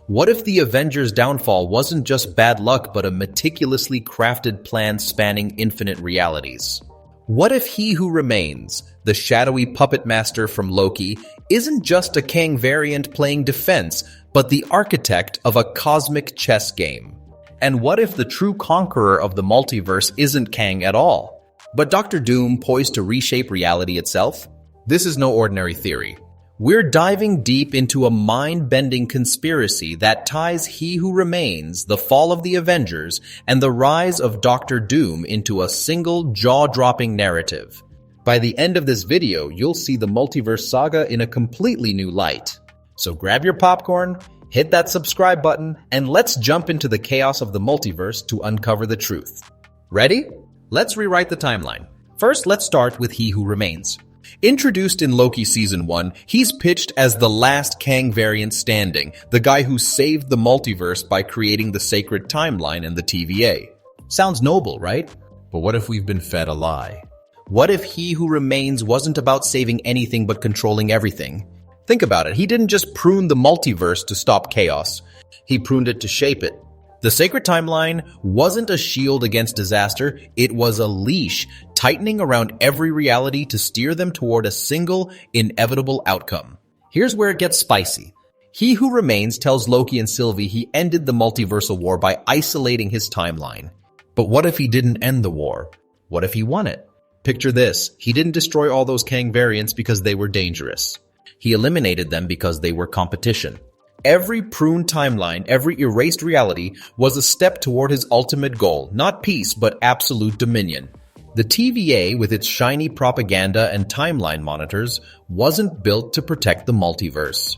What if the Avengers' downfall wasn't just bad luck but a meticulously crafted plan spanning infinite realities? What if He Who Remains, the shadowy puppet master from Loki, isn't just a Kang variant playing defense, but the architect of a cosmic chess game? And what if the true conqueror of the multiverse isn't Kang at all, but Dr. Doom poised to reshape reality itself? This is no ordinary theory. We're diving deep into a mind-bending conspiracy that ties He Who Remains, the fall of the Avengers, and the rise of Dr. Doom into a single jaw-dropping narrative. By the end of this video, you'll see the multiverse saga in a completely new light. So grab your popcorn, hit that subscribe button, and let's jump into the chaos of the multiverse to uncover the truth. Ready? Let's rewrite the timeline. First, let's start with He Who Remains. Introduced in Loki Season 1, he's pitched as the last Kang variant standing, the guy who saved the multiverse by creating the sacred timeline and the TVA. Sounds noble, right? But what if we've been fed a lie? What if He Who Remains wasn't about saving anything but controlling everything? Think about it, he didn't just prune the multiverse to stop chaos. He pruned it to shape it. The sacred timeline wasn't a shield against disaster, it was a leash tightening around every reality to steer them toward a single, inevitable outcome. Here's where it gets spicy. He Who Remains tells Loki and Sylvie he ended the multiversal war by isolating his timeline. But what if he didn't end the war? What if he won it? Picture this, he didn't destroy all those Kang variants because they were dangerous. He eliminated them because they were competition. Every pruned timeline, every erased reality was a step toward his ultimate goal, not peace, but absolute dominion. The TVA, with its shiny propaganda and timeline monitors, wasn't built to protect the multiverse.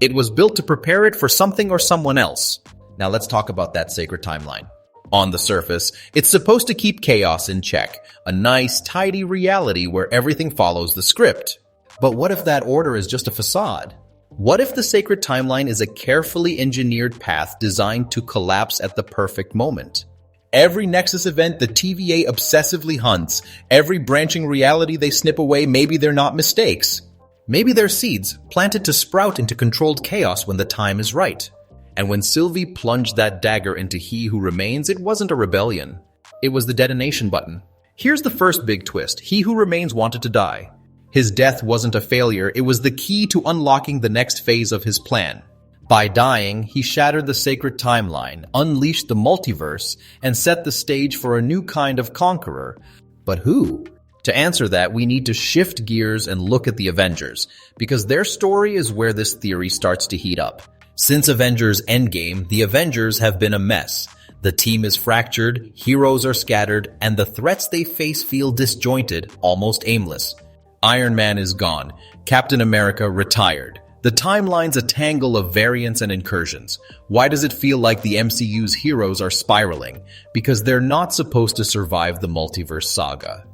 It was built to prepare it for something or someone else. Now let's talk about that sacred timeline. On the surface, it's supposed to keep chaos in check, a nice, tidy reality where everything follows the script. But what if that order is just a facade? What if the sacred timeline is a carefully engineered path designed to collapse at the perfect moment? Every Nexus event the TVA obsessively hunts, every branching reality they snip away, maybe they're not mistakes. Maybe they're seeds planted to sprout into controlled chaos when the time is right. And when Sylvie plunged that dagger into He Who Remains, it wasn't a rebellion. It was the detonation button. Here's the first big twist. He Who Remains wanted to die. His death wasn't a failure, it was the key to unlocking the next phase of his plan. By dying, he shattered the sacred timeline, unleashed the multiverse, and set the stage for a new kind of conqueror. But who? To answer that, we need to shift gears and look at the Avengers, because their story is where this theory starts to heat up. Since Avengers Endgame, the Avengers have been a mess. The team is fractured, heroes are scattered, and the threats they face feel disjointed, almost aimless. Iron Man is gone. Captain America retired. The timeline's a tangle of variants and incursions. Why does it feel like the MCU's heroes are spiraling? Because they're not supposed to survive the multiverse saga.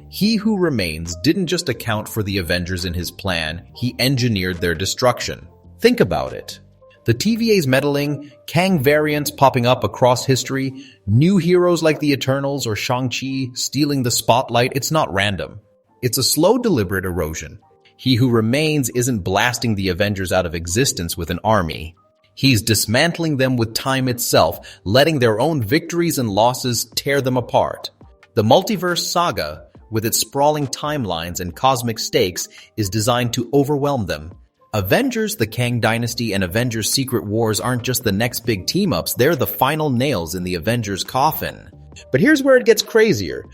He Who Remains didn't just account for the Avengers in his plan, he engineered their destruction. Think about it. The TVA's meddling, Kang variants popping up across history, new heroes like the Eternals or Shang-Chi stealing the spotlight, it's not random. It's a slow, deliberate erosion. He Who Remains isn't blasting the Avengers out of existence with an army. He's dismantling them with time itself, letting their own victories and losses tear them apart. The multiverse saga, with its sprawling timelines and cosmic stakes, is designed to overwhelm them. Avengers, the Kang Dynasty, and Avengers Secret Wars aren't just the next big team-ups, they're the final nails in the Avengers' coffin. But here's where it gets crazier.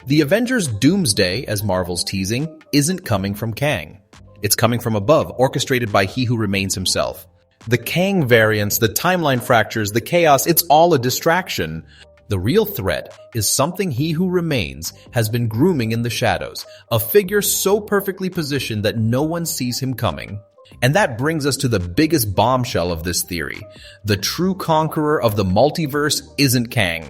The Avengers Doomsday, as Marvel's teasing, isn't coming from Kang. It's coming from above, orchestrated by He Who Remains himself. The Kang variants, the timeline fractures, the chaos, it's all a distraction. The real threat is something He Who Remains has been grooming in the shadows, a figure so perfectly positioned that no one sees him coming. And that brings us to the biggest bombshell of this theory. The true conqueror of the multiverse isn't Kang.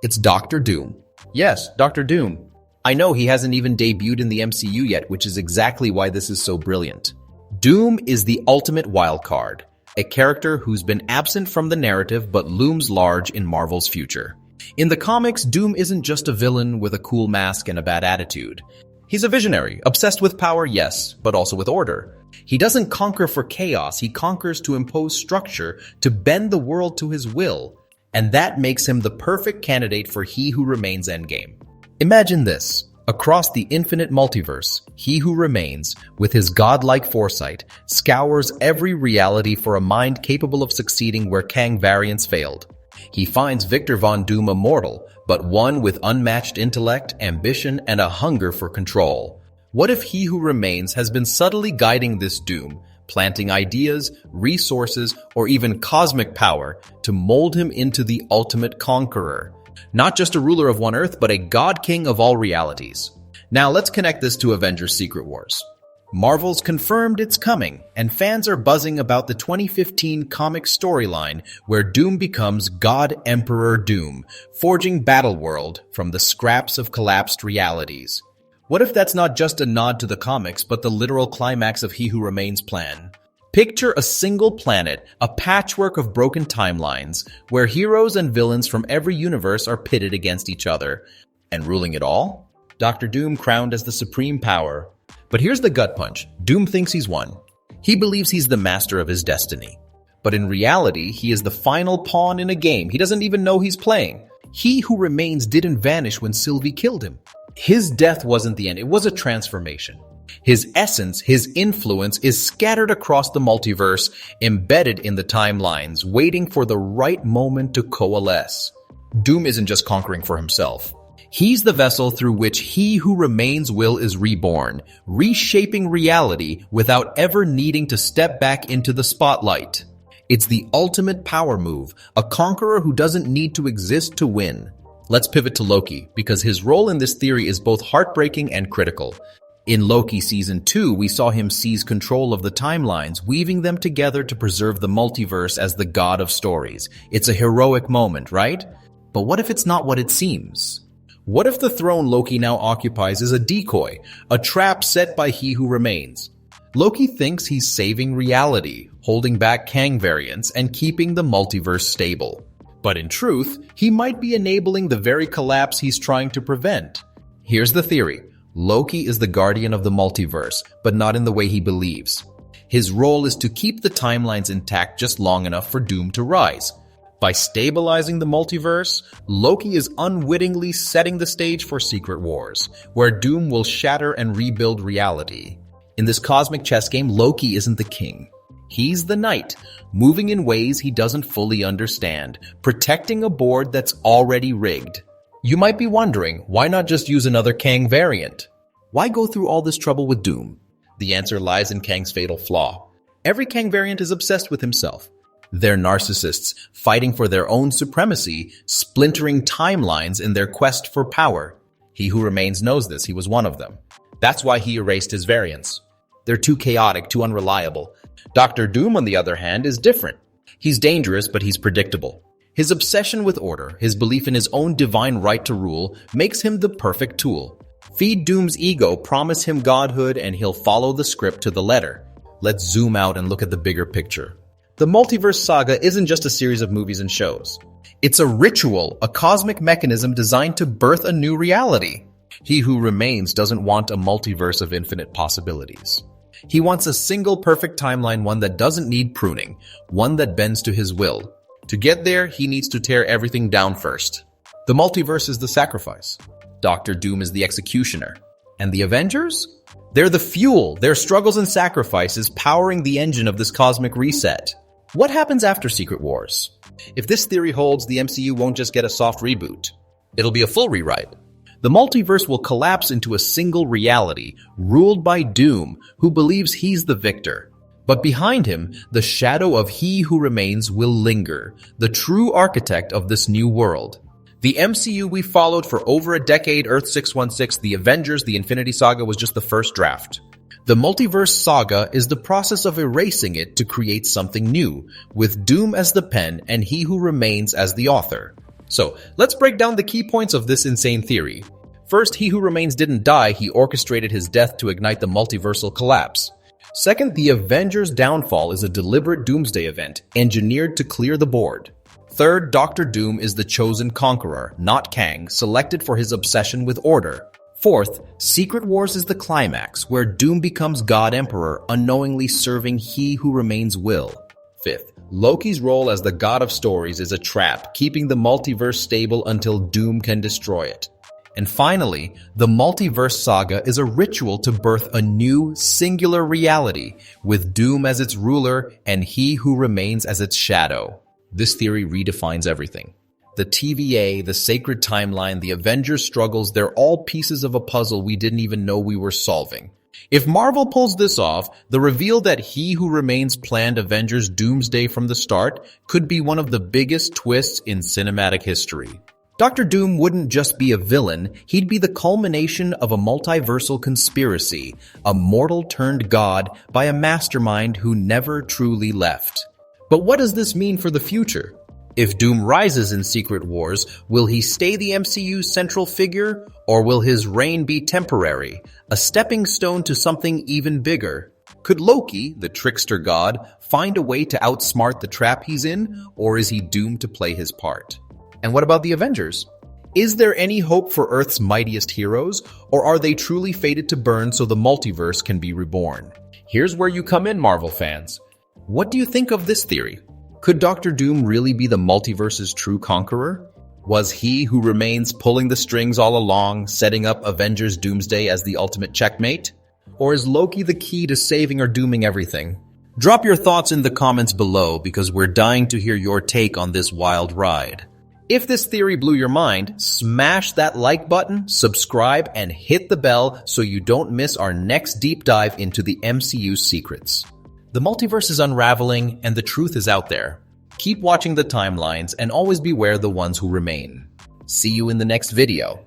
It's Dr. Doom. Yes, Dr. Doom. I know he hasn't even debuted in the MCU yet, which is exactly why this is so brilliant. Doom is the ultimate wildcard, a character who's been absent from the narrative but looms large in Marvel's future. In the comics, Doom isn't just a villain with a cool mask and a bad attitude. He's a visionary, obsessed with power, yes, but also with order. He doesn't conquer for chaos, he conquers to impose structure, to bend the world to his will. And that makes him the perfect candidate for He Who Remains endgame. Imagine this. Across the infinite multiverse, He Who Remains, with his godlike foresight, scours every reality for a mind capable of succeeding where Kang variants failed. He finds Victor Von Doom immortal, but one with unmatched intellect, ambition, and a hunger for control. What if He Who Remains has been subtly guiding this Doom, planting ideas, resources, or even cosmic power to mold him into the ultimate conqueror? Not just a ruler of one Earth, but a god-king of all realities. Now let's connect this to Avengers Secret Wars. Marvel's confirmed it's coming, and fans are buzzing about the 2015 comic storyline where Doom becomes God Emperor Doom, forging Battleworld from the scraps of collapsed realities. What if that's not just a nod to the comics, but the literal climax of He Who Remains' plan? Picture a single planet, a patchwork of broken timelines, where heroes and villains from every universe are pitted against each other. And ruling it all? Dr. Doom crowned as the supreme power. But here's the gut punch. Doom thinks he's won. He believes he's the master of his destiny. But in reality, he is the final pawn in a game he doesn't even know he's playing. He Who Remains didn't vanish when Sylvie killed him. His death wasn't the end, it was a transformation. His essence, his influence, is scattered across the multiverse, embedded in the timelines, waiting for the right moment to coalesce. Doom isn't just conquering for himself. He's the vessel through which He Who Remains' will is reborn, reshaping reality without ever needing to step back into the spotlight. It's the ultimate power move, a conqueror who doesn't need to exist to win. Let's pivot to Loki, because his role in this theory is both heartbreaking and critical. In Loki Season 2, we saw him seize control of the timelines, weaving them together to preserve the multiverse as the god of stories. It's a heroic moment, right? But what if it's not what it seems? What if the throne Loki now occupies is a decoy, a trap set by He Who Remains? Loki thinks he's saving reality, holding back Kang variants, and keeping the multiverse stable. But in truth, he might be enabling the very collapse he's trying to prevent. Here's the theory. Loki is the guardian of the multiverse, but not in the way he believes. His role is to keep the timelines intact just long enough for Doom to rise. By stabilizing the multiverse, Loki is unwittingly setting the stage for Secret Wars, where Doom will shatter and rebuild reality. In this cosmic chess game, Loki isn't the king. He's the knight, moving in ways he doesn't fully understand, protecting a board that's already rigged. You might be wondering, why not just use another Kang variant? Why go through all this trouble with Doom? The answer lies in Kang's fatal flaw. Every Kang variant is obsessed with himself. They're narcissists, fighting for their own supremacy, splintering timelines in their quest for power. He Who Remains knows this, he was one of them. That's why he erased his variants. They're too chaotic, too unreliable. Dr. Doom, on the other hand, is different. He's dangerous, but he's predictable. His obsession with order, his belief in his own divine right to rule, makes him the perfect tool. Feed Doom's ego, promise him godhood, and he'll follow the script to the letter. Let's zoom out and look at the bigger picture. The Multiverse saga isn't just a series of movies and shows. It's a ritual, a cosmic mechanism designed to birth a new reality. He Who Remains doesn't want a multiverse of infinite possibilities. He wants a single perfect timeline, one that doesn't need pruning, one that bends to his will. To get there, he needs to tear everything down first. The multiverse is the sacrifice. Dr. Doom is the executioner. And the Avengers? They're the fuel, their struggles and sacrifices powering the engine of this cosmic reset. What happens after Secret Wars? If this theory holds, the MCU won't just get a soft reboot. It'll be a full rewrite. The multiverse will collapse into a single reality, ruled by Doom, who believes he's the victor. But behind him, the shadow of He Who Remains will linger, the true architect of this new world. The MCU we followed for over a decade, Earth 616, the Avengers, the Infinity Saga was just the first draft. The Multiverse saga is the process of erasing it to create something new, with Doom as the pen and He Who Remains as the author. So, let's break down the key points of this insane theory. First, He Who Remains didn't die, he orchestrated his death to ignite the multiversal collapse. Second, the Avengers' downfall is a deliberate Doomsday event, engineered to clear the board. Third, Dr. Doom is the chosen conqueror, not Kang, selected for his obsession with order. Fourth, Secret Wars is the climax, where Doom becomes God Emperor, unknowingly serving He Who Remains will. Fifth, Loki's role as the God of Stories is a trap, keeping the multiverse stable until Doom can destroy it. And finally, the Multiverse saga is a ritual to birth a new, singular reality, with Doom as its ruler and He Who Remains as its shadow. This theory redefines everything. The TVA, the sacred timeline, the Avengers struggles, they're all pieces of a puzzle we didn't even know we were solving. If Marvel pulls this off, the reveal that He Who Remains planned Avengers Doomsday from the start could be one of the biggest twists in cinematic history. Dr. Doom wouldn't just be a villain, he'd be the culmination of a multiversal conspiracy, a mortal turned god by a mastermind who never truly left. But what does this mean for the future? If Doom rises in Secret Wars, will he stay the MCU's central figure, or will his reign be temporary, a stepping stone to something even bigger? Could Loki, the trickster god, find a way to outsmart the trap he's in, or is he doomed to play his part? And what about the Avengers? Is there any hope for Earth's mightiest heroes, or are they truly fated to burn so the multiverse can be reborn? Here's where you come in, Marvel fans. What do you think of this theory? Could Dr. Doom really be the multiverse's true conqueror? Was He Who Remains pulling the strings all along, setting up Avengers Doomsday as the ultimate checkmate? Or is Loki the key to saving or dooming everything? Drop your thoughts in the comments below because we're dying to hear your take on this wild ride. If this theory blew your mind, smash that like button, subscribe, and hit the bell so you don't miss our next deep dive into the MCU's secrets. The multiverse is unraveling, and the truth is out there. Keep watching the timelines and always beware the ones who remain. See you in the next video.